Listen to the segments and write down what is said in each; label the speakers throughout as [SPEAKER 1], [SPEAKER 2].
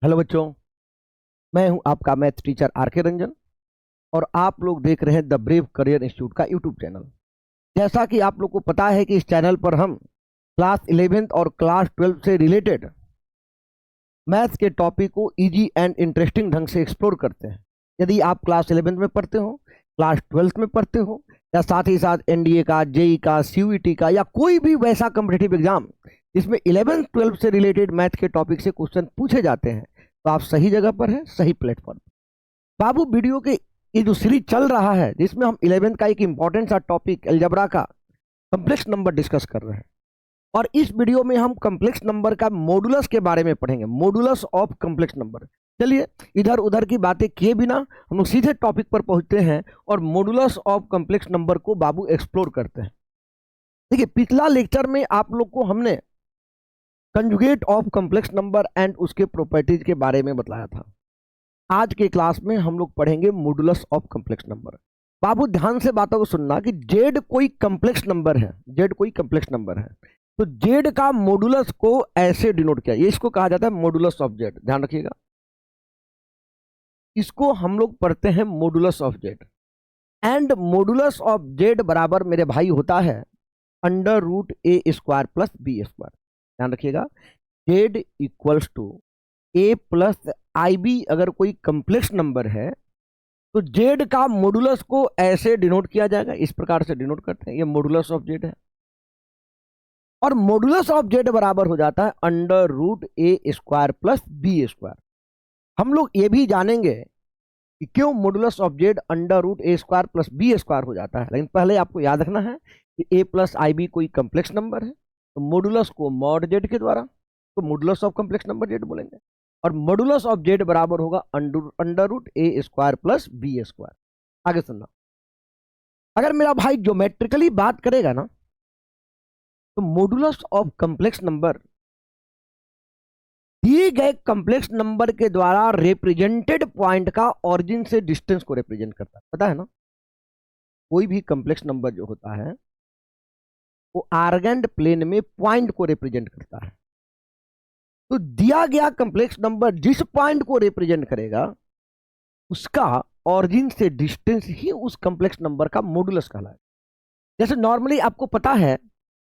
[SPEAKER 1] Hello बच्चों, मैं हूं आपका मैथ टीचर आर के रंजन और आप लोग देख रहे हैं द ब्रेव करियर इंस्टीट्यूट का यूट्यूब चैनल। जैसा कि आप लोग को पता है कि इस चैनल पर हम क्लास 11th और क्लास 12 से रिलेटेड मैथ्स के टॉपिक को इजी एंड इंटरेस्टिंग ढंग से एक्सप्लोर करते हैं। यदि आप क्लास 11th में पढ़ते हो, क्लास 12th में पढ़ते हो, या साथ ही साथ एनडीए का, जेई का, सीयूईटी का या कोई भी वैसा कम्पिटिटिव एग्जाम जिसमें 11th 12th से रिलेटेड मैथ के टॉपिक से क्वेश्चन पूछे जाते हैं, तो आप सही जगह पर हैं, सही प्लेटफॉर्म। बाबू, वीडियो के ये जो सीरीज चल रहा है जिसमें हम 11th का एक इंपॉर्टेंट सा टॉपिक अलजेब्रा का कम्प्लेक्स नंबर डिस्कस कर रहे हैं, और इस वीडियो में हम कम्प्लेक्स नंबर का मॉडुलस के बारे में पढ़ेंगे, मॉडुलस ऑफ कम्प्लेक्स नंबर। चलिए, इधर उधर की बातें किए बिना हम लोग सीधे टॉपिक पर पहुंचते हैं और मॉडुलस ऑफ कम्प्लेक्स नंबर को बाबू एक्सप्लोर करते हैं। देखिए, पिछला लेक्चर में आप लोग को हमने conjugate of complex number and उसके प्रॉपर्टीज के बारे में बताया था। आज के क्लास में हम लोग पढ़ेंगे मॉडुलस ऑफ कम्प्लेक्स नंबर। बाबू, ध्यान से बातों को सुनना कि जेड कोई कम्प्लेक्स नंबर है, जेड कोई कम्प्लेक्स नंबर है, तो जेड का मॉडुलस को ऐसे डिनोट किया, ये इसको कहा जाता है मॉडुलस ऑफ जेड। ध्यान रखिएगा, इसको हम लोग पढ़ते हैं modulus of Z. And modulus of Z बराबर मेरे भाई होता है अंडर रूट ए स्क्वायर प्लस बी स्क्वायर। ध्यान रखिएगा, Z equals to A plus I B अगर कोई कम्प्लेक्स नंबर है तो जेड का मॉडुलस को ऐसे डिनोट किया जाएगा, इस प्रकार से डिनोट करते हैं, ये मॉडुलस ऑफ जेड है। और मॉडुलस ऑफ जेड बराबर हो जाता है अंडर रूट ए स्क्वायर प्लस बी स्क्वायर। हम लोग ये भी जानेंगे कि क्यों modulus of Z under root A square plus B square हो जाता है, लेकिन पहले आपको याद रखना है कि ए प्लस आई बी कोई कम्प्लेक्स नंबर है, तो मॉडुलस को मॉड जेड के द्वारा तो modulus of complex number Z बोलेंगे, और मॉडुलस ऑफ जेड बराबर होगा अंडर रूट ए स्क्वायर प्लस बी स्क्वायर। आगे सुनना, अगर मेरा भाई ज्योमेट्रिकली बात करेगा ना, तो मॉडुलस ऑफ कम्प्लेक्स नंबर दिए गए कम्प्लेक्स नंबर के द्वारा रिप्रेजेंटेड पॉइंट का ऑरिजिन से डिस्टेंस को रिप्रेजेंट करता है। पता है ना, कोई भी कम्प्लेक्स नंबर जो होता है वो आर्गेंड प्लेन में पॉइंट को रिप्रेजेंट करता है। तो दिया गया कम्प्लेक्स नंबर जिस पॉइंट को रिप्रेजेंट करेगा उसका ऑरिजिन से डिस्टेंस ही उस कम्प्लेक्स नंबर का मॉडुलस कहलाएगा। जैसे नॉर्मली आपको पता है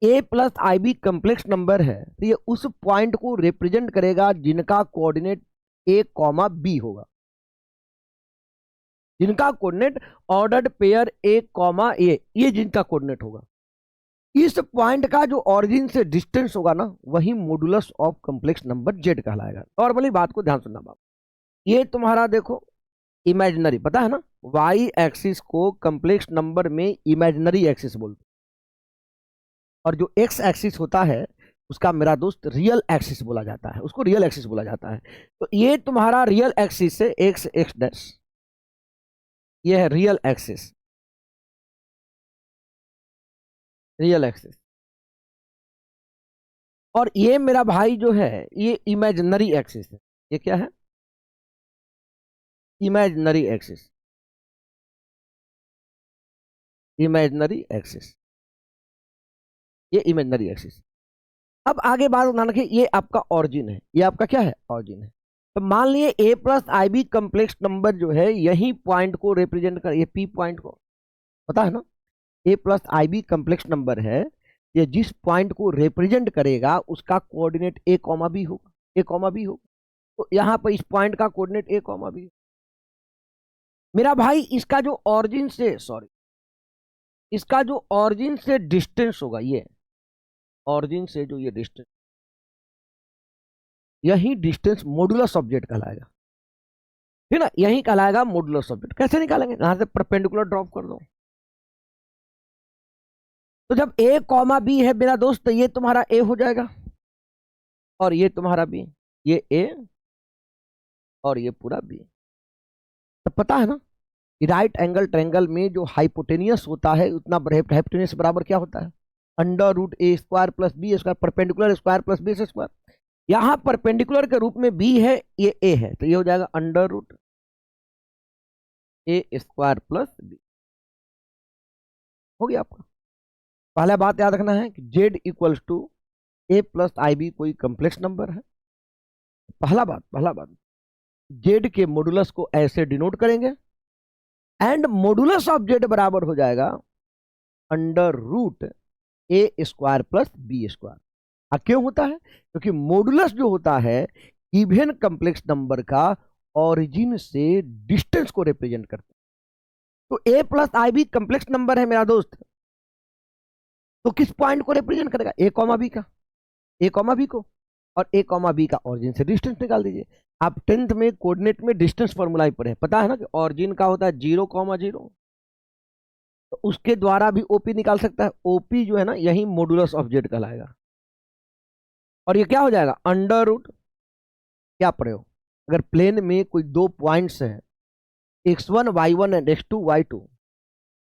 [SPEAKER 1] A plus I B complex number है, तो ये उस पॉइंट को रिप्रेजेंट करेगा जिनका कोऑर्डिनेट ए कॉमा बी होगा, जिनका coordinate ordered pair A comma A, ये जिनका कोऑर्डिनेट होगा। इस पॉइंट का जो ऑरिजिन से डिस्टेंस होगा ना, वही modulus of complex number Z कहलाएगा। नॉर्मली बात को ध्यान सुनना बाप, ये तुम्हारा देखो इमेजिनरी, पता है ना, वाई एक्सिस को कम्प्लेक्स नंबर में इमेजिनरी एक्सिस बोलते हैं, और जो एक्स एक्सिस होता है उसका मेरा दोस्त रियल एक्सिस बोला जाता है, उसको रियल एक्सिस बोला जाता है। तो ये तुम्हारा रियल एक्सिस है एक्स एक्स डैश, ये है रियल एक्सिस, रियल एक्सिस। और ये मेरा भाई जो है ये इमेजिनरी एक्सिस है। ये क्या है? इमेजिनरी एक्सिस, इमेजिनरी एक्सिस, ये इमेजिनरी एक्सिस। अब आगे बात ध्यान रखिए, ये आपका ऑरिजिन है, ये आपका क्या है? ऑरिजिन है। तो मान लिए ए plus I B complex number जो है यही पॉइंट को रिप्रेजेंट कर, ये पी पॉइंट को पता है ना, ए plus I B complex number है, ये जिस पॉइंट को रिप्रेजेंट करेगा उसका कोऑर्डिनेट ए कॉमा बी होगा, ए कॉमा बी होगा। तो यहाँ पर इस पॉइंट का कोऑर्डिनेट ए कॉमा बी। मेरा भाई इसका जो ऑरिजिन से, सॉरी, इसका जो ऑरिजिन से डिस्टेंस होगा, ये ऑरिजिन से जो ये डिस्टेंस, यही डिस्टेंस मॉडुलस ऑफ जेड कहलाएगा, ठीक ना, यही कहलाएगा मॉडुलस ऑफ जेड। कैसे निकालेंगे? यहां से परपेंडिकुलर ड्रॉप कर दो, तो जब ए कॉमा बी है मेरा दोस्त, तो ये तुम्हारा ए हो जाएगा और ये तुम्हारा बी, ये ए और ये पूरा बी। तो पता है ना, राइट एंगल ट्रायंगल में जो हाइपोटेनियस होता है उतना हाइपोटेनियस बराबर क्या होता है? अंडर रूट ए square plus B square, perpendicular square plus B square. यहाँ परपेंडिकुलर के रूप में बी है, ये ए है, तो ये हो जाएगा अंडर रूट ए स्क्वायर प्लस बी। हो गया आपका। पहला बात याद रखना है कि Z equals to A plus I B कोई कम्प्लेक्स नंबर है, पहला बात जेड के मॉडुलस को ऐसे डिनोट करेंगे एंड मॉडुलस ऑफ जेड बराबर हो जाएगा अंडर रूट ए स्क्वायर प्लस बी स्क्वायर। क्यों होता है? क्योंकि मॉडुलस जो होता है इवन कम्प्लेक्स नंबर का ऑरिजिन से डिस्टेंस को रिप्रेजेंट करता है। तो ए प्लस आई भी कम्प्लेक्स नंबर है मेरा दोस्त, तो किस पॉइंट को रिप्रेजेंट करेगा? ए कॉमा बी का, ए कॉमा बी को, और ए कॉमा बी का ऑरिजिन से डिस्टेंस निकाल दीजिए। आप 10th में कोऑर्डिनेट में डिस्टेंस फॉर्मूला ही पढ़े, पता है ना कि ऑरिजिन का होता है 0,0, तो उसके द्वारा भी ओपी निकाल सकता है। ओपी जो है ना यही मॉडुलस ऑफ जेड कहलाएगा। और ये क्या हो जाएगा? अंडर रूट, क्या पढ़े हो? अगर प्लेन में कोई दो पॉइंट्स हैं x1 y1 and x2 y2,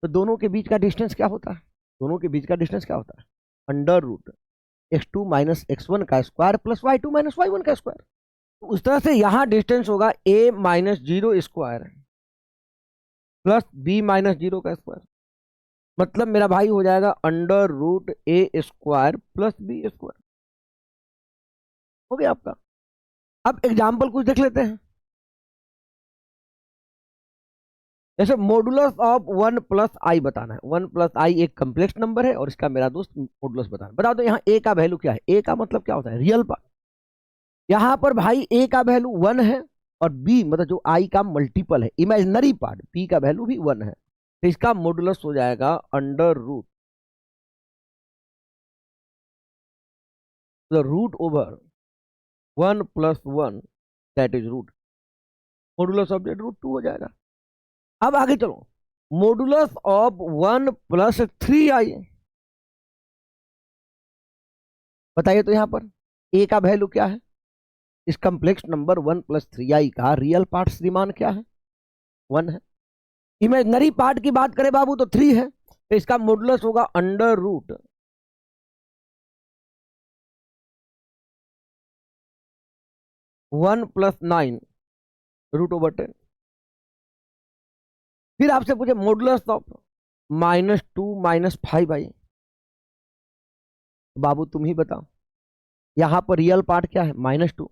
[SPEAKER 1] तो दोनों के बीच का डिस्टेंस क्या होता है? दोनों के बीच का डिस्टेंस क्या होता है? Under root x2 minus x1 का square plus y2 minus y1 का स्क्वायर। तो उस तरह से यहां डिस्टेंस होगा a minus 0 square plus b minus 0 का स्क्वायर। मतलब मेरा भाई हो जाएगा अंडर रूट ए स्क्वायर प्लस बी स्क्वायर। हो गया आपका। अब एग्जाम्पल कुछ देख लेते हैं। जैसे मॉडुलस ऑफ 1 प्लस आई बताना है। 1 प्लस आई एक कम्प्लेक्स नंबर है और इसका मेरा दोस्त मॉडुलस बताना है। बता दो यहाँ ए का वैल्यू क्या है? ए का मतलब क्या होता है? Real part. यहाँ पर भाई ए का वैल्यू 1 है और बी मतलब जो आई का मल्टीपल है, इमेजिनरी पार्ट बी का वैल्यू भी 1 है, तो इसका मॉडुलस हो जाएगा under root root over 1 plus 1 that is root. Modulus of Z √2 हो जाएगा। अब आगे चलो, मॉडुलस ऑफ 1 प्लस 3i बताइए। तो यहां पर ए का वैल्यू क्या है? इस कम्प्लेक्स नंबर 1 प्लस 3i का रियल पार्ट श्रीमान क्या है? 1 है। इमेजनरी पार्ट की बात करें बाबू तो 3 है, तो इसका मॉडुलस होगा अंडर रूट 1 प्लस 9 √10। फिर आपसे पूछे मॉडुलस ऑफ -2 माइनस 5i, बाबू तुम ही बताओ। यहां पर रियल पार्ट क्या है? -2,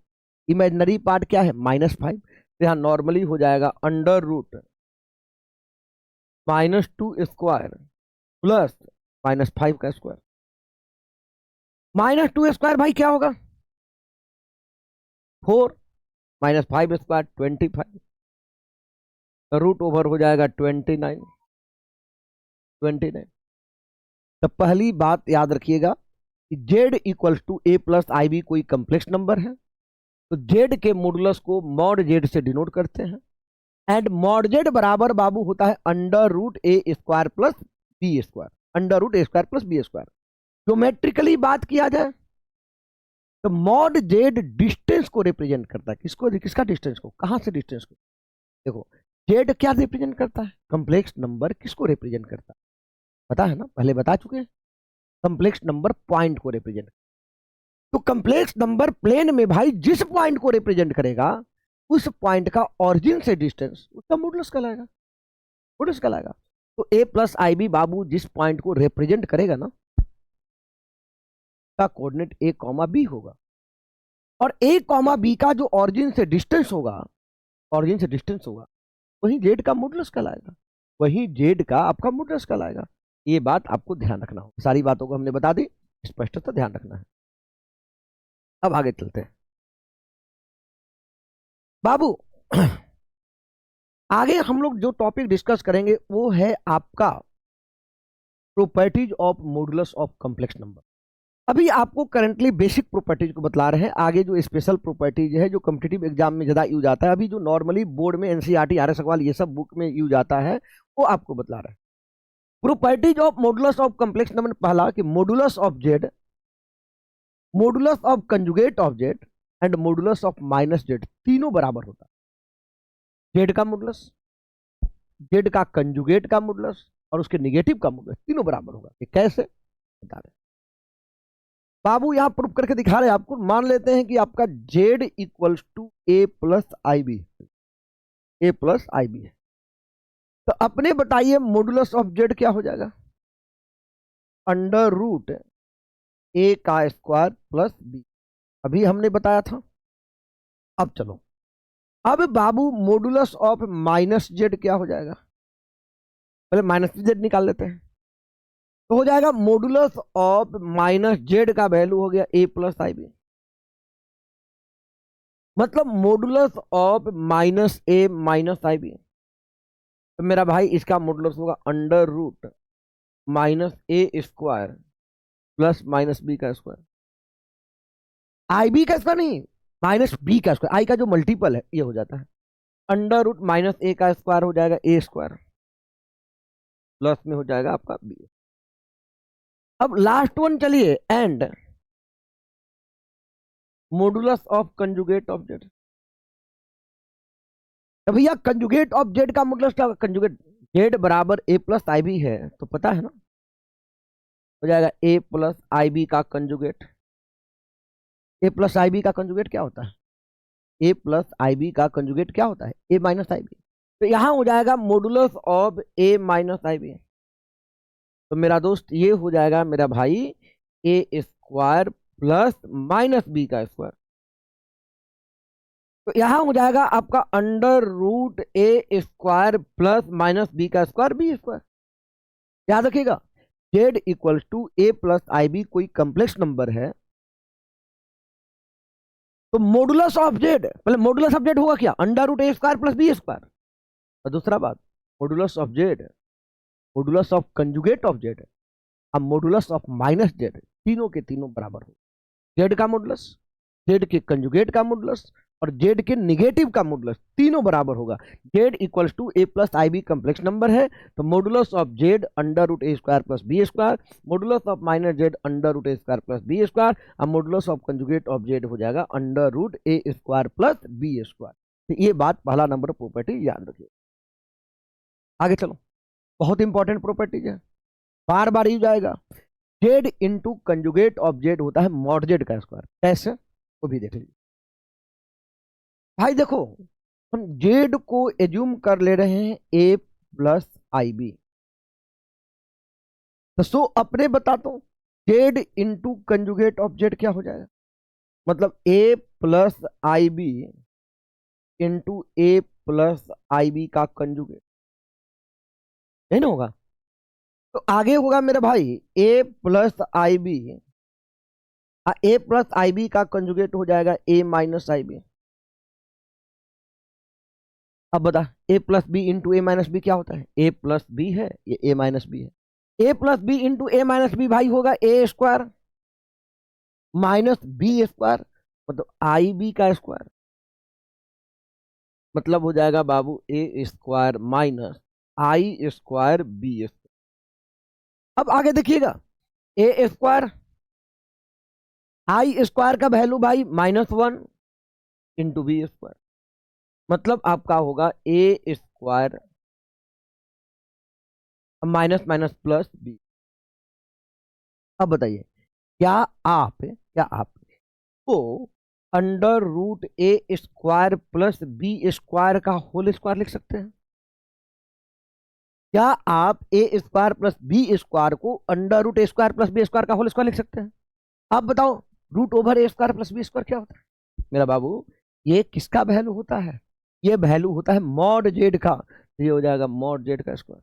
[SPEAKER 1] इमेजनरी पार्ट क्या है? -5। तो यहां नॉर्मली हो जाएगा अंडर रूट -2 स्क्वायर प्लस -5 का स्क्वायर। -2 स्क्वायर भाई क्या होगा? 4 -5 स्क्वायर 25, रूट ओवर हो जाएगा 29। तो पहली बात याद रखिएगा कि Z equals to A plus I B कोई कम्प्लेक्स नंबर है, तो जेड के मॉडुलस को मॉड जेड से डिनोट करते हैं एंड मॉड जेड बराबर बाबू होता है अंडर रूट ए square plus B square. Under root ए square plus B square. Geometrically बात किया जाए तो मॉड जेड डिस्टेंस को रिप्रेजेंट करता है। किसको? किसका डिस्टेंस को? कहां से डिस्टेंस को? देखो जेड क्या रिप्रेजेंट करता है? Complex number. किसको रिप्रेजेंट करता है पता है ना? पहले बता चुके हैं। कम्प्लेक्स नंबर पॉइंट को रिप्रेजेंट। तो कम्प्लेक्स नंबर प्लेन में भाई जिस पॉइंट को रिप्रेजेंट करेगा उस पॉइंट का ऑरिजिन से डिस्टेंस उसका मॉडुलस कहलाएगा। मॉडुलस कहलाएगा। तो ए प्लस आई बी बाबू जिस पॉइंट को रिप्रेजेंट करेगा ना, का कोऑर्डिनेट ए कॉमा बी होगा, और ए कॉमा बी का जो ऑरिजिन से डिस्टेंस होगा, ऑरिजिन से डिस्टेंस होगा, वही जेड का मॉडुलस कहलाएगा। वही जेड का आपका मॉडुलस कहलाएगा। ये बात आपको ध्यान रखना हो। सारी बातों को हमने बता दी, स्पष्टता ध्यान रखना है। अब आगे चलते हैं बाबू। आगे हम लोग जो टॉपिक डिस्कस करेंगे वो है आपका properties of modulus of complex number. अभी आपको करंटली बेसिक प्रॉपर्टीज को बतला रहे हैं। आगे जो स्पेशल प्रॉपर्टीज है जो कॉम्पिटिटिव एग्जाम में ज्यादा यूज आता है, अभी जो नॉर्मली बोर्ड में एनसीईआरटी आरएस अग्रवाल ये सब बुक में यूज आता है, वो आपको बतला रहे हैं। Properties of modulus of complex number. पहला कि modulus of Z, modulus of conjugate of Z and modulus of minus Z तीनों बराबर होता है। जेड का मॉडुलस, जेड का कंजुगेट का मॉडुलस और उसके निगेटिव का मॉडुलस तीनों बराबर होगा। ये कैसे बता रहे बाबू? यहां प्रूफ करके दिखा रहे हैं आपको। मान लेते हैं कि आपका Z equals to A plus I B, A plus I B है, तो अपने बताइए मॉडुलस ऑफ जेड क्या हो जाएगा? अंडर रूट ए का स्क्वायर प्लस बी। अभी हमने बताया था अब चलो, अब बाबू मॉडुलस ऑफ माइनस जेड क्या हो जाएगा, पहले माइनस जेड निकाल लेते हैं। तो हो जाएगा मॉडुलस ऑफ माइनस जेड का वैल्यू हो गया ए प्लस आई बी, मतलब modulus of minus A minus I B. तो मेरा भाई इसका मॉडुलस होगा under root minus A square plus minus B का स्क्वायर। आई बी का स्क्वायर नहीं, माइनस बी का स्क्वायर, आई का जो मल्टीपल है ये हो जाता है। अंडर रूट माइनस ए का स्क्वायर हो जाएगा ए स्क्वायर, प्लस में हो जाएगा आपका बी। अब लास्ट वन चलिए, and modulus of conjugate of Z. तो भैया कंजुगेट ऑफ जेड का मॉडुलस क्या होगा, कंजुगेट जेड बराबर ए प्लस आई बी है तो पता है ना, हो जाएगा ए प्लस आई बी का conjugate. A plus I B का कंजुगेट क्या होता है, ए प्लस आई बी का कंजुगेट क्या होता है, ए माइनस आई बी। तो यहां हो जाएगा modulus of A minus I B. तो मेरा दोस्त ये हो जाएगा मेरा भाई A square plus minus B का स्क्वायर। तो यहां हो जाएगा आपका अंडर रूट ए स्क्वायर प्लस माइनस बी का स्क्वायर बी स्क्वायर। याद रखिएगा, Z equal to A plus I B कोई कॉम्प्लेक्स नंबर है तो मॉडुलस ऑफ जेड, पहले मॉडुलस ऑफ जेड होगा क्या, अंडर रूट ए स्क्वायर प्लस बी स्क्वायर। और दूसरा बात, modulus of Z, modulus of conjugate of Z, अब मॉडुलस ऑफ माइनस जेड, तीनों के तीनों बराबर हो। जेड का मॉडुलस, जेड के कंजुगेट का मॉडुलस और जेड के निगेटिव का मॉडुलस तीनों बराबर होगा। Z equals to A plus I B complex number है तो modulus of Z under root A square plus B square, modulus of minus Z under root A square plus B square, और modulus of conjugate of z हो जाएगा under root ए square plus B square. तो ये बात पहला number property याद रखिए। आगे चलो, बहुत इंपॉर्टेंट प्रॉपर्टीज है, बार बार यूज आएगा। Z into conjugate of z होता है मॉड जेड का स्क्वायर। कैसे, वो भी देख लीजिए भाई। देखो, हम जेड को एज्यूम कर ले रहे हैं ए प्लस आई बी, तो सो अपने बताता हूं Z into conjugate of Z क्या हो जाएगा, मतलब ए plus I B into A plus I B का कंजुगेट, नहीं ना होगा। तो आगे होगा मेरे भाई ए plus I B, A plus I B का कंजुगेट हो जाएगा ए माइनस आई बी। अब बता, ए plus B into A minus B क्या होता है, ए प्लस बी है, ये ए माइनस बी है। A plus B into A minus B भाई होगा A square minus B square, मतलब आई बी का स्क्वायर, मतलब हो जाएगा बाबू A square minus I square B square. अब आगे देखिएगा, ए स्क्वायर आई स्क्वायर का वैल्यू भाई -1 इंटू बी स्क्वायर, मतलब आपका होगा A square minus minus plus B. अब बताइए, क्या आप को अंडर रूट ए स्क्वायर प्लस बी स्क्वायर का होल स्क्वायर लिख सकते हैं? क्या आप ए स्क्वायर प्लस बी स्क्वायर को अंडर रूट ए स्क्वायर प्लस बी स्क्वायर का होल स्क्वायर लिख सकते हैं? आप बताओ, रूट ओवर ए स्क्वायर प्लस बी स्क्वायर क्या होता है मेरा बाबू? ये किसका वैल्यू होता है? ये वैल्यू होता है मॉड जेड का। ये हो जाएगा मॉड जेड का स्क्वायर,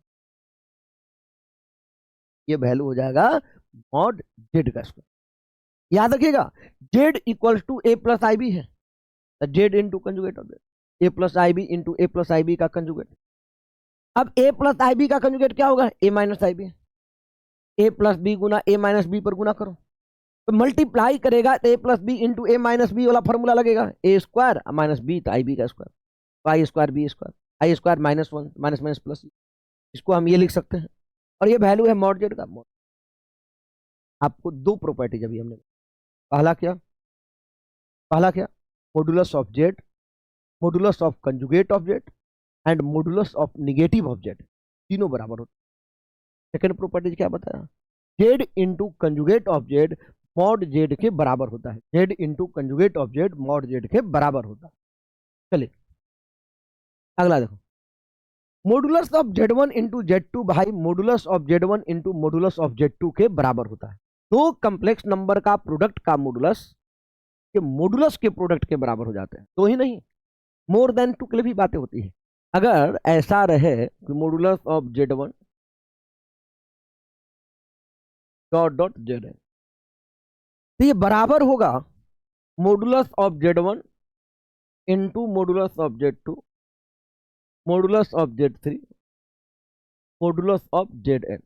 [SPEAKER 1] ये वैल्यू हो जाएगा मॉड जेड का स्क्वायर। याद रखिएगा, Z equals to A plus I B है, Z into conjugate of Z, A plus I B into A plus I B का कंजुगेट। अब ए प्लस आई बी का कंजुगेट क्या होगा, A minus I B. A plus B गुना A minus B पर गुना करो तो मल्टीप्लाई करेगा तो ए plus B into A minus B वाला फॉर्मूला लगेगा, ए स्क्वायर माइनस बी तो आई बी का square, I square B square, I square -1 minus minus plus, इसको हम ये लिख सकते हैं। और ये वैल्यू है मॉड जेड का। आपको दो प्रॉपर्टीज अभी हमने, पहला क्या modulus of Z, modulus of conjugate of Z and modulus of negative of Z, तीनों बराबर होते। सेकंड प्रॉपर्टीज क्या बताया, Z into conjugate of Z mod Z के बराबर होता है, Z into conjugate of Z mod Z के बराबर होता है। चलिए अगला देखो, modulus of Z1 into Z2 भाई modulus of Z1 into modulus of Z2 के बराबर होता है। दो कॉम्प्लेक्स नंबर का प्रोडक्ट का मॉडुलस के मॉडुलस के प्रोडक्ट के बराबर हो जाते हैं। तो ही नहीं, मोर देन टू के लिए भी बातें होती है। अगर ऐसा रहे कि modulus of Z1 dot dot Z है, तो ये बराबर होगा modulus of Z1 into modulus of Z2 modulus of Z3 modulus of Zn।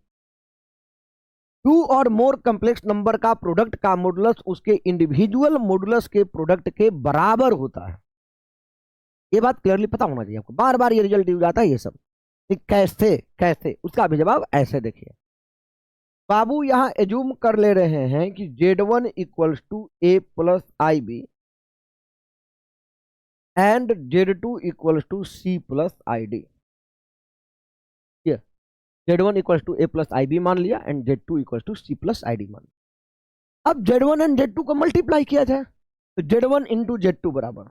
[SPEAKER 1] Two और मोर कम्प्लेक्स नंबर का प्रोडक्ट का मॉडुलस उसके इंडिविजुअल मॉडुलस के प्रोडक्ट के बराबर होता है। ये बात क्लियरली पता होना चाहिए आपको, बार बार ये रिजल्ट यूज आता है ये सब। कैसे कैसे, उसका भी जवाब ऐसे देखिए बाबू, यहां एज्यूम कर ले रहे हैं कि Z1 equals to A plus IB and Z2 equals to C plus ID। Z1 equals to A plus IB मान लिया and Z2 equals to C plus ID मान लिया। अब Z1 एंड Z2 को मल्टीप्लाई किया जाए तो Z1 इंटू Z2 बराबर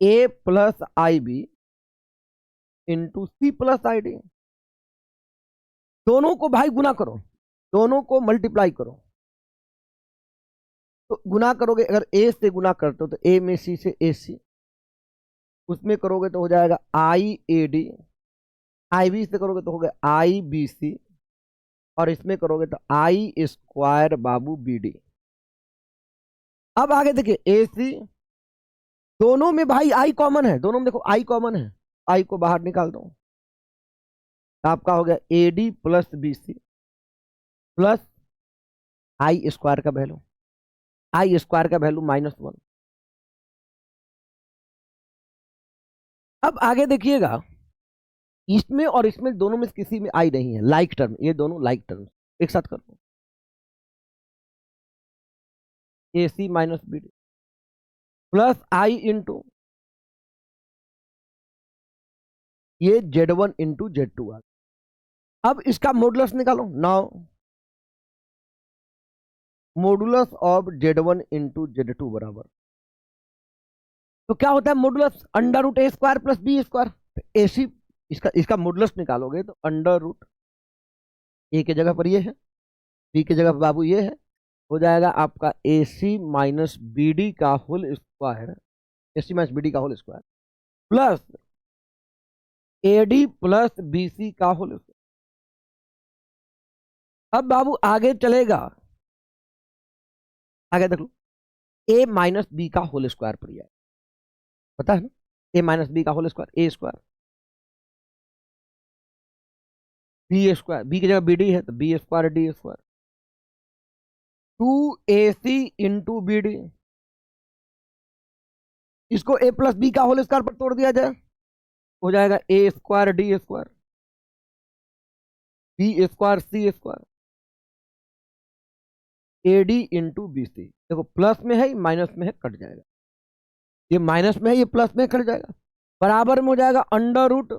[SPEAKER 1] A plus IB into C plus ID। दोनों को भाई गुना करो, दोनों को मल्टीप्लाई करो। तो गुना करोगे, अगर A से गुना करते हो तो A में C से AC, उसमें करोगे तो हो जाएगा IAD, IB से करोगे तो हो गया IBC, और इसमें करोगे तो I स्क्वायर बाबू BD। अब आगे देखिए AC, दोनों में भाई I कॉमन है, दोनों में देखो I कॉमन है, I को बाहर निकाल दो, आपका हो गया AD plus BC plus I square का वैल्यू, I स्क्वायर का वैल्यू -1। अब आगे देखिएगा, इसमें और इसमें दोनों में किसी में आई नहीं है, लाइक टर्म, ये दोनों लाइक टर्म एक साथ कर दो, AC minus BD plus I into ये Z1 इंटू Z2 आ। अब इसका मॉडुलस निकालो, now modulus of Z1 into Z2 बराबर, तो क्या होता है modulus under root A square plus B square. AC इसका मॉडुलस निकालोगे तो अंडर रूट A की जगह पर ये है, B की जगह पर बाबू ये है, हो जाएगा आपका AC माइनस BD का whole square, AC minus BD का whole square plus AD plus BC का होल स्क्वायर। अब बाबू आगे चलेगा, आगे देख लो, A माइनस B का होल स्क्वायर पर है, पता है ना, A माइनस B का whole square A square, B square, B की जगह BD है तो B square D square 2AC into BD। इसको A प्लस B का होल स्क्वायर पर तोड़ दिया जाए, हो जाएगा A square D square B square C square AD into BC। देखो प्लस में है, माइनस में है, कट जाएगा, ये माइनस में है, ये प्लस में कट जाएगा, बराबर में हो जाएगा under root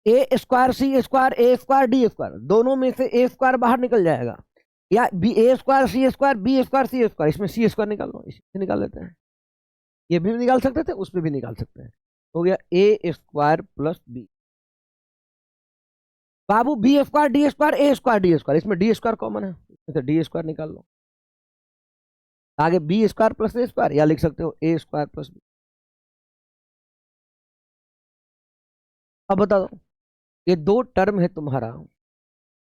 [SPEAKER 1] A square C square A square D square, दोनों में से A स्क्वायर बाहर निकल जाएगा, या A square C square B square C square, इसमें C स्क्वायर निकाल लो, इसे निकाल लेते हैं, ये भी निकाल सकते थे, उसमें भी निकाल सकते हैं, हो गया A square plus B Babu B square D square A square D square, इसमें D स्क्वायर कॉमन है, तो D स्क्वायर निकाल लो, आगे B square plus A square, या लिख सकते हो A स्क्वायर प्लस B। अब बता दो, ये दो टर्म है तुम्हारा,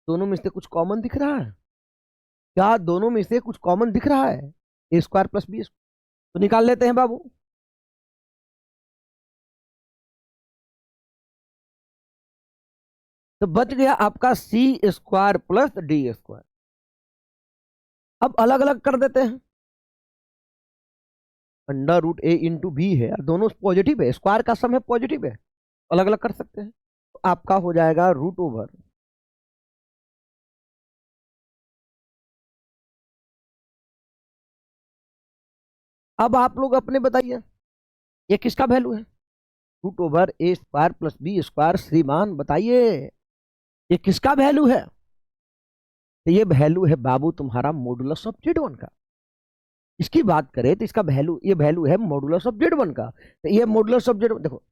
[SPEAKER 1] दोनों में से कुछ कॉमन दिख रहा है क्या, दोनों में से कुछ कॉमन दिख रहा है, A square plus B square, तो निकाल लेते हैं बाबू। तो बच गया आपका C square plus D square. अब अलग अलग कर देते हैं, under root A into B है, दोनों पॉजिटिव है, स्क्वायर का सम है पॉजिटिव है, अलग अलग कर सकते हैं, तो आपका हो जाएगा रूट ओवर अब आप लोग अपने बताइए ये किसका वैल्यू है, root over A square plus B square. श्रीमान बताइए ये किसका वैल्यू है, तो ये वैल्यू है बाबू तुम्हारा मॉडुलस ऑफ Z1 का। इसकी बात करें तो इसका वैल्यू, ये वैल्यू है मॉडुलस ऑफ Z1 का, तो ये मॉडुलस ऑफ Z1 देखो,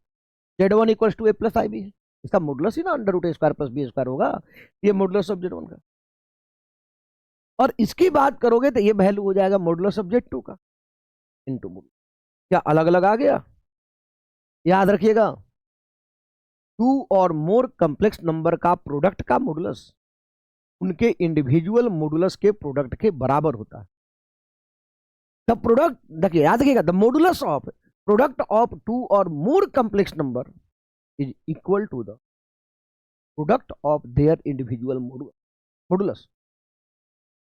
[SPEAKER 1] Z1 equals to A plus IB है, इसका मॉडुलस ही ना under root A square plus B square होगा, ये मॉडुलस ऑफ Z1 का। और इसकी बात करोगे तो ये वैल्यू हो जाएगा मॉडुलस ऑफ Z2 का इनटू मॉडुलस। क्या अलग अलग आ गया? याद रखिएगा, टू और मोर कॉम्प्लेक्स नंबर का प्रोडक्ट का मॉडुलस उनके इंडिविजुअल मॉडुलस के प्रोडक्ट के बराबर होता है। द प्रोडक्ट, देखिए याद रखिएगा, the modulus of product of two और more complex number is equal to the product of their individual modulus.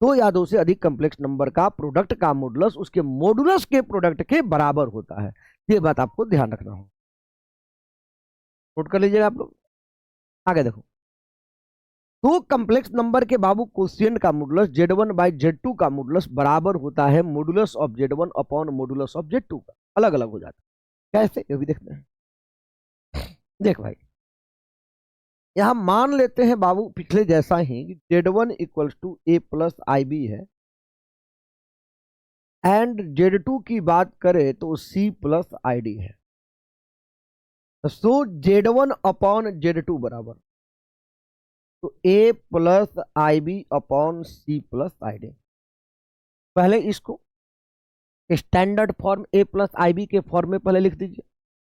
[SPEAKER 1] दो या दो से अधिक कॉम्प्लेक्स नंबर का प्रोडक्ट का मॉडुलस उसके मॉडुलस के प्रोडक्ट के बराबर होता है। ये बात आपको ध्यान रखना हो, नोट कर लीजिएगा आप लोग। आगे देखो, दो कॉम्प्लेक्स नंबर के बाबू कोशिएंट का मॉडुलस Z1 बाई Z2 का मॉडुलस बराबर होता है modulus of Z1 upon modulus of Z2 का। अलग अलग हो जाता है, कैसे ये भी देखते हैं। देख भाई, यहां मान लेते हैं बाबू पिछले जैसा ही Z1 equals to A plus IB है, एंड Z2 की बात करें तो C प्लस ID है। सो Z1 अपॉन Z2 बराबर तो A plus IB upon C plus ID। पहले इसको standard form A plus IB के फॉर्म में पहले लिख दीजिए,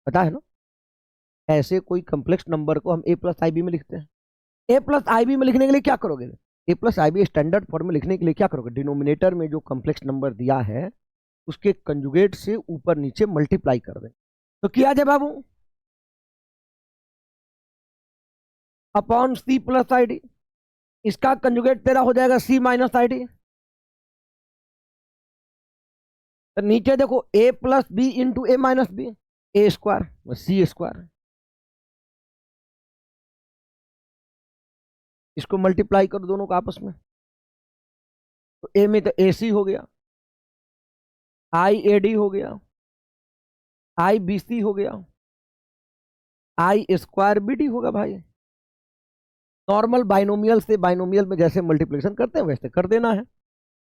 [SPEAKER 1] पता है ना, ऐसे कोई कॉम्प्लेक्स नंबर को हम A प्लस IB में लिखते हैं। A प्लस IB में लिखने के लिए क्या करोगे? A plus IB standard form में लिखने के लिए क्या करोगे? डिनोमिनेटर में जो कॉम्प्लेक्स नंबर दिया है उसके कंजुगेट से ऊपर नीचे मल्टीप्लाई कर दें। तो किया जाए बाबू, अपॉन C प्लस ID, इसका कंजुगेट तेरा हो जाएगा C माइनस ID। तो नीचे देखो A plus B into A minus B, A square C square, इसको मल्टीप्लाई करो दोनों को आपस में। तो A में तो AC हो गया, IAD हो गया, IBC हो गया, I स्क्वायर BD होगा भाई। नॉर्मल बाइनोमियल से बाइनोमियल में जैसे मल्टीप्लिकेशन करते हैं वैसे कर देना है।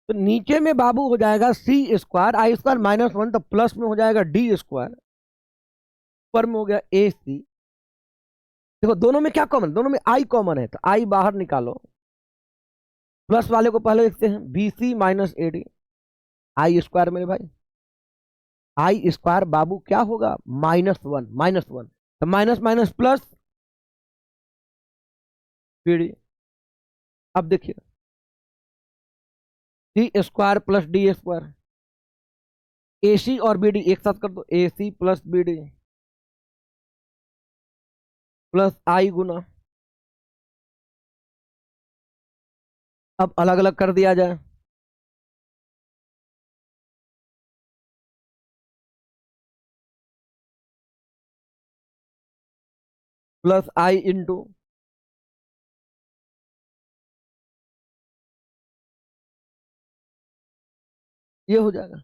[SPEAKER 1] तो नीचे में बाबू हो जाएगा C square, I square minus 1, तो प्लस में हो जाएगा D स्क्वायर, ऊपर में हो गया AC। देखो दोनों में क्या कॉमन, दोनों में I कॉमन है, तो I बाहर निकालो, प्लस वाले को पहले लिखते हैं BC minus AD, I square मेरे भाई। I स्क्वायर बाबू क्या होगा? -1, -1, तो माइनस माइनस प्लस BD। अब देखिए D square plus D square, AC और BD एक साथ कर दो, AC plus BD plus I गुना, अब अलग अलग कर दिया जाए, प्लस I इंटू ये हो जाएगा।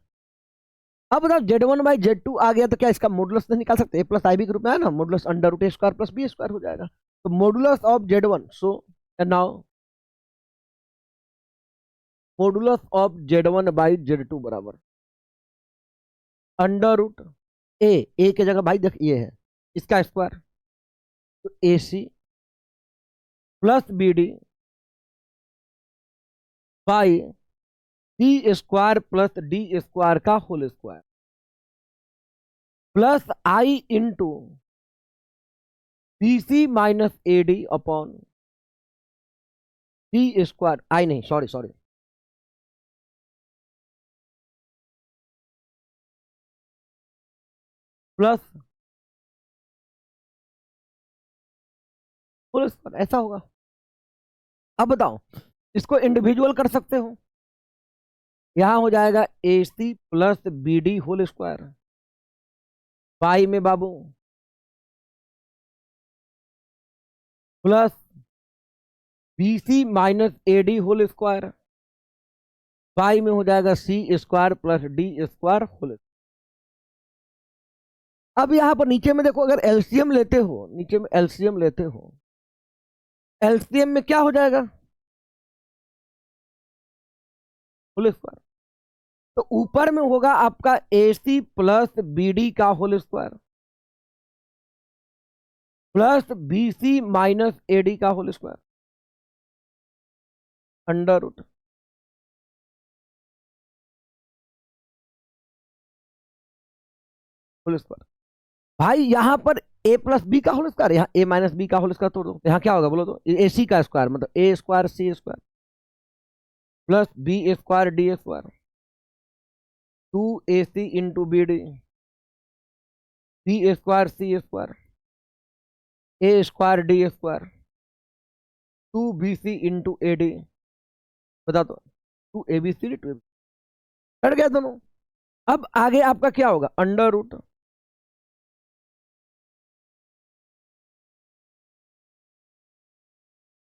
[SPEAKER 1] अब बताओ Z1 बाई Z2 आ गया तो क्या इसका मॉडुलस नहीं निकाल सकते? A प्लस IB के रूप में है ना, modulus under root A square plus B square हो जाएगा। तो modulus of Z1, so now modulus of Z1 by Z2 बराबर अंडर रूट A की जगह भाई देख ये है, इसका स्क्वायर, तो AC plus BD by C square plus D square का whole square, plus I into BC minus AD upon C square, I नहीं, sorry sorry, plus whole square, ऐसा होगा। अब बताओ इसको इंडिविजुअल कर सकते हो, यहां हो जाएगा AC plus BD whole square, by में बाबू plus BC minus AD whole square, by में हो जाएगा C square plus D square whole. अब यहां पर नीचे में देखो, अगर एलसीएम लेते हो, नीचे में एलसीएम लेते हो, एलसीएम में क्या हो जाएगा? Whole square. तो ऊपर में होगा आपका AC प्लस BD का whole square plus BC minus AD का whole square under root whole square. भाई यहाँ पर ए प्लस बी का होल स्क्वायर, यहाँ ए माइनस बी का होल स्क्वायर तोड़ दो, यहाँ क्या होगा बोलो तो, ए सी का स्क्वायर मतलब A square C square plus B square D square, 2ac into B D, B square C square, A square D square, 2bc into A D. बता दो, 2abc टू कट गया दोनों। अब आगे आपका क्या होगा, अंडर रूट,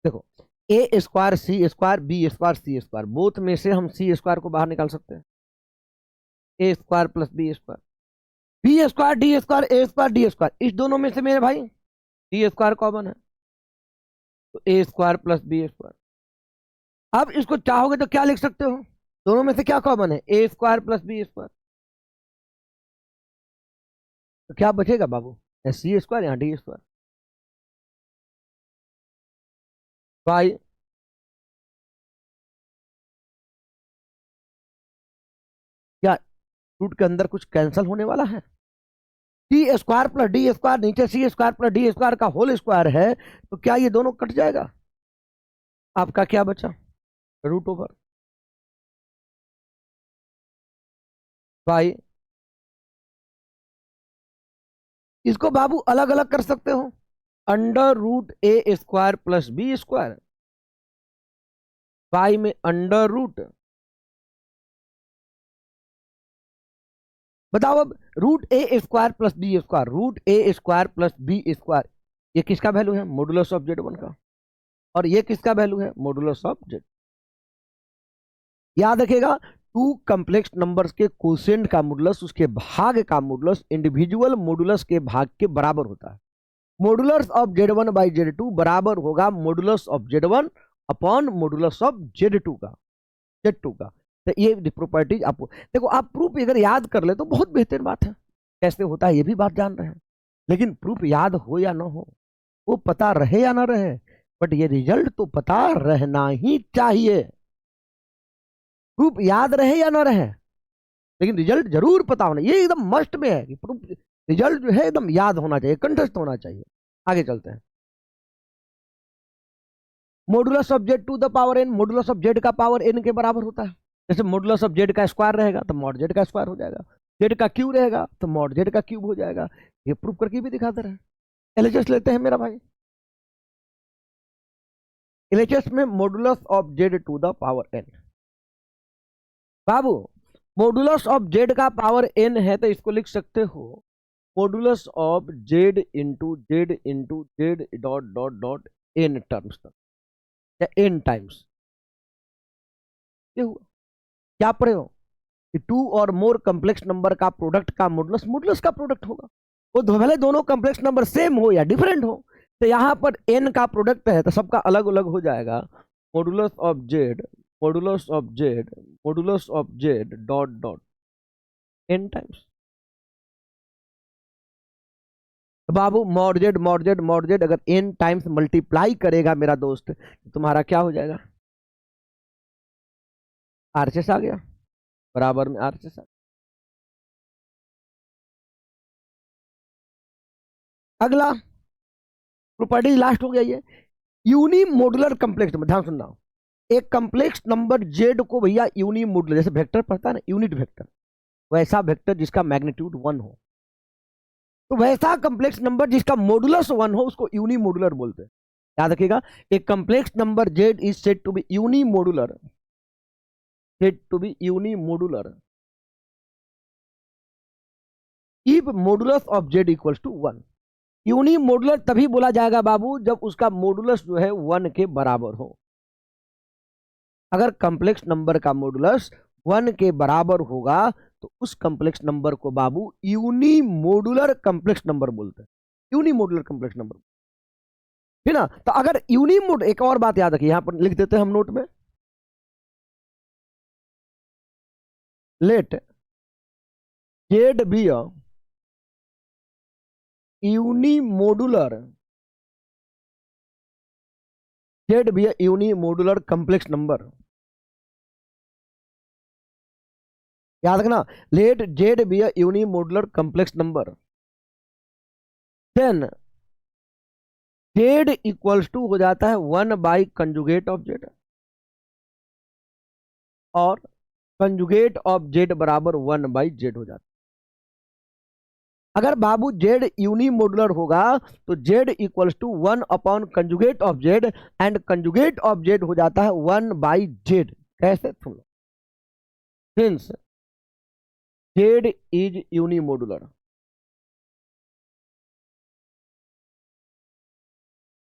[SPEAKER 1] देखो ए square C square B square C square, both में से हम सी स्क्वायर को बाहर निकाल सकते हैं, A square plus B square, B square D square A square D square, इस दोनों में से मेरे भाई डी स्क्वायर कॉमन है, तो ए स्क्वायर प्लस बी स्क्वायर। अब इसको चाहोगे तो क्या लिख सकते हो, दोनों में से क्या कॉमन है, ए स्क्वायर प्लस बी स्क्वायर, तो क्या बचेगा बाबू, सी स्क्वायर यहाँ डी स्क्वायर बाई, क्या रूट के अंदर कुछ कैंसिल होने वाला है, D square plus D square नीचे सी स्क्वायर प्लस डी स्क्वायर का होल स्क्वायर है, तो क्या ये दोनों कट जाएगा, आपका क्या बचा, रूट ओवर बाई, इसको बाबू अलग अलग कर सकते हो, under root A square plus B square by में अंडर रूट, बताओ अब, रूट ए square plus B square, root ए स्क्वायर प्लस बी स्क्वायर, ये किसका वैल्यू है, मॉडुलस ऑफ जेड वन का, और ये किसका वैल्यू है, मॉडुलस ऑफ जेड। याद रखिएगा, टू कम्प्लेक्स नंबर्स के कोसेंट का मॉडुलस उसके भाग का मॉडुलस इंडिविजुअल मॉडुलस के भाग के बराबर होता है, modulus of Z one by Z two बराबर होगा modulus of Z one upon modulus of Z two का, जेड टू का। तो ये प्रॉपर्टीज आपको देखो, आप प्रूफ अगर याद कर ले तो बहुत बेहतरीन बात है, कैसे होता है ये भी बात जान रहे हैं, लेकिन प्रूफ याद हो या ना हो, वो पता रहे या ना रहे, बट ये रिजल्ट तो पता रहना ही चाहिए, प्रूफ याद रहे या ना रहे, लेकिन रिजल्ट जरूर पता होना, ये एकदम मस्ट में है कि प्रूफ, रिजल्ट जो है एकदम याद होना चाहिए, कंठस्थ होना चाहिए। आगे चलते हैं, modulus of Z to the power N, modulus of Z का पावर एन के बराबर होता है, जैसे मॉडुलस ऑफ जेड का स्क्वायर रहेगा तो मॉड जेड का स्क्वायर हो जाएगा, जेड का क्यूब रहेगा तो मॉड जेड का क्यूब हो जाएगा, ये प्रूफ करके भी दिखाते रहे। एलएचएस लेते हैं मेरा भाई, एलएचएस में modulus of Z to the power N, बाबू मॉडुलस ऑफ जेड का पावर एन है तो इसको लिख सकते हो modulus of Z into Z dot dot dot N terms तक, या एन टाइम्स, ये हुआ, क्या पढ़े हो कि टू और मोर कम्प्लेक्स नंबर का प्रोडक्ट का मॉडुलस मॉडुलस का प्रोडक्ट होगा, वो भले दोनों कम्प्लेक्स नंबर सेम हो या डिफरेंट हो, तो यहाँ पर एन का प्रोडक्ट है तो सबका अलग अलग हो जाएगा, modulus of Z, modulus of Z, modulus of Z dot dot N times. बाबू mod Z mod Z mod Z अगर एन टाइम्स मल्टीप्लाई करेगा मेरा दोस्त, तो तुम्हारा क्या हो जाएगा, आरएचएस आ गया, बराबर में आरएचएस आ गया। अगला प्रॉपर्टी लास्ट हो गया ये, यूनी मॉडुलर कम्प्लेक्स नंबर, ध्यान सुनना, एक कम्प्लेक्स नंबर जेड को भैया यूनी मॉडुलर, जैसे वेक्टर पढ़ता है ना यूनिट वेक्टर, वैसा वेक्टर जिसका मैग्नीट्यूड वन हो, तो वैसा कम्प्लेक्स नंबर जिसका मॉडुलस वन हो उसको यूनी मॉडुलर बोलते हैं। याद रखिएगा, एक complex number Z is said to be unimodular, said to be unimodular if modulus of Z equals to one. Unimodular तभी बोला जाएगा बाबू जब उसका मॉडुलस जो है वन के बराबर हो, अगर कम्प्लेक्स नंबर का मॉडुलस वन के बराबर होगा तो उस कम्प्लेक्स नंबर को बाबू यूनी मॉडुलर कम्प्लेक्स नंबर बोलते हैं, यूनी मॉडुलर कम्प्लेक्स नंबर, है ना। तो अगर यूनी मोड, एक और बात याद रखिए, यहां पर लिख देते हैं हम नोट में, let z be unimodular, z be unimodular complex number, याद रखना, let z be a unimodular complex number, then z equals to हो जाता है 1/कंजुगेट ऑफ जेड, और कंजुगेट ऑफ जेड बराबर 1/जेड हो जाता है। अगर बाबू जेड यूनिमोडुलर होगा तो जेड इक्वल्स टू 1/कंजुगेट of Z, and conjugate of z हो जाता है 1/जेड। कैसे सुन लो, सिंस जेड इज यूनिमोडुलर,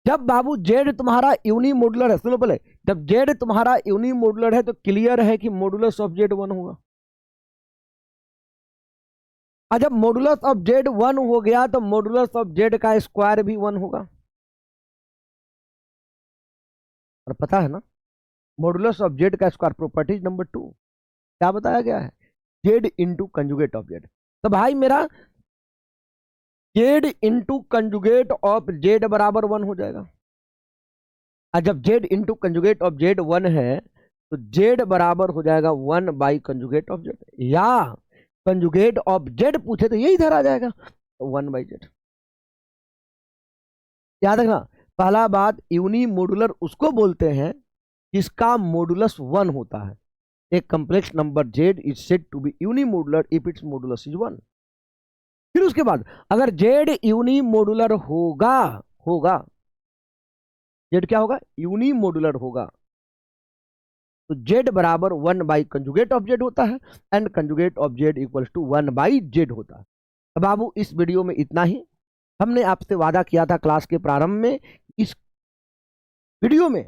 [SPEAKER 1] जब बाबू जेड तुम्हारा यूनिमोडुलर है, सुनो पहले, जब जेड तुम्हारा यूनिमोडुलर है तो क्लियर है कि मॉडुलस ऑफ जेड 1 होगा, और जब मॉडुलस ऑफ जेड 1 हो गया तो मॉडुलस ऑफ जेड का स्क्वायर भी 1 होगा। और पता है ना, मॉडुलस ऑफ जेड का स्क्वायर, प्रॉपर्टीज नंबर 2 क्या बताया गया है, Z into conjugate of Z. तो भाई मेरा Z into conjugate of Z बराबर 1 हो जाएगा, और जब Z into conjugate of Z 1 है तो जेड बराबर हो जाएगा 1/कंजुगेट ऑफ जेड, या कंजुगेट ऑफ जेड पूछे तो यही इधर आ जाएगा 1/जेड। याद रखना, पहला बात, यूनिमोडुलर उसको बोलते हैं जिसका मॉडुलस 1 होता है। एक complex number Z is said to be unimodular if its modulus is 1। फिर उसके बाद अगर जेड यूनिमोडुलर होगा, होगा जेड क्या होगा, यूनिमोडुलर होगा, तो जेड बराबर 1/कंजुगेट ऑफ जेड होता है, and conjugate of Z equals to 1/जेड होता है। अब बाबू इस वीडियो में इतना ही। हमने आपसे वादा किया था क्लास के प्रारंभ में, इस वीडियो में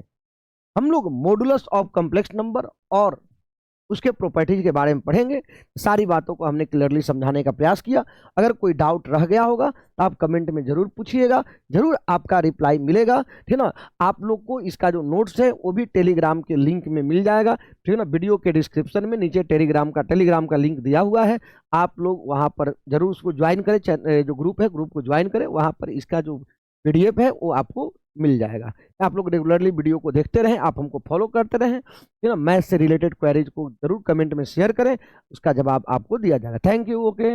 [SPEAKER 1] हम लोग मॉडुलस ऑफ कॉम्प्लेक्स नंबर और उसके प्रॉपर्टीज के बारे में पढ़ेंगे। सारी बातों को हमने क्लियरली समझाने का प्रयास किया। अगर कोई डाउट रह गया होगा तो आप कमेंट में जरूर पूछिएगा, जरूर आपका रिप्लाई मिलेगा, ठीक ना। आप लोग को इसका जो नोट्स है वो भी टेलीग्राम के लिंक में मिल जाएगा, ठीक है ना। वीडियो के डिस्क्रिप्शन में नीचे टेलीग्राम का लिंक दिया हुआ है, आप लोग वहाँ पर जरूर उसको ज्वाइन करें, जो ग्रुप है ग्रुप को ज्वाइन करें, वहाँ पर इसका जो पीडीएफ है वो आपको मिल जाएगा। आप लोग रेगुलरली वीडियो को देखते रहें, आप हमको फॉलो करते रहें, ठीक है ना। मैथ से रिलेटेड क्वेरीज को जरूर कमेंट में शेयर करें, उसका जवाब आपको दिया जाएगा। Thank you, okay.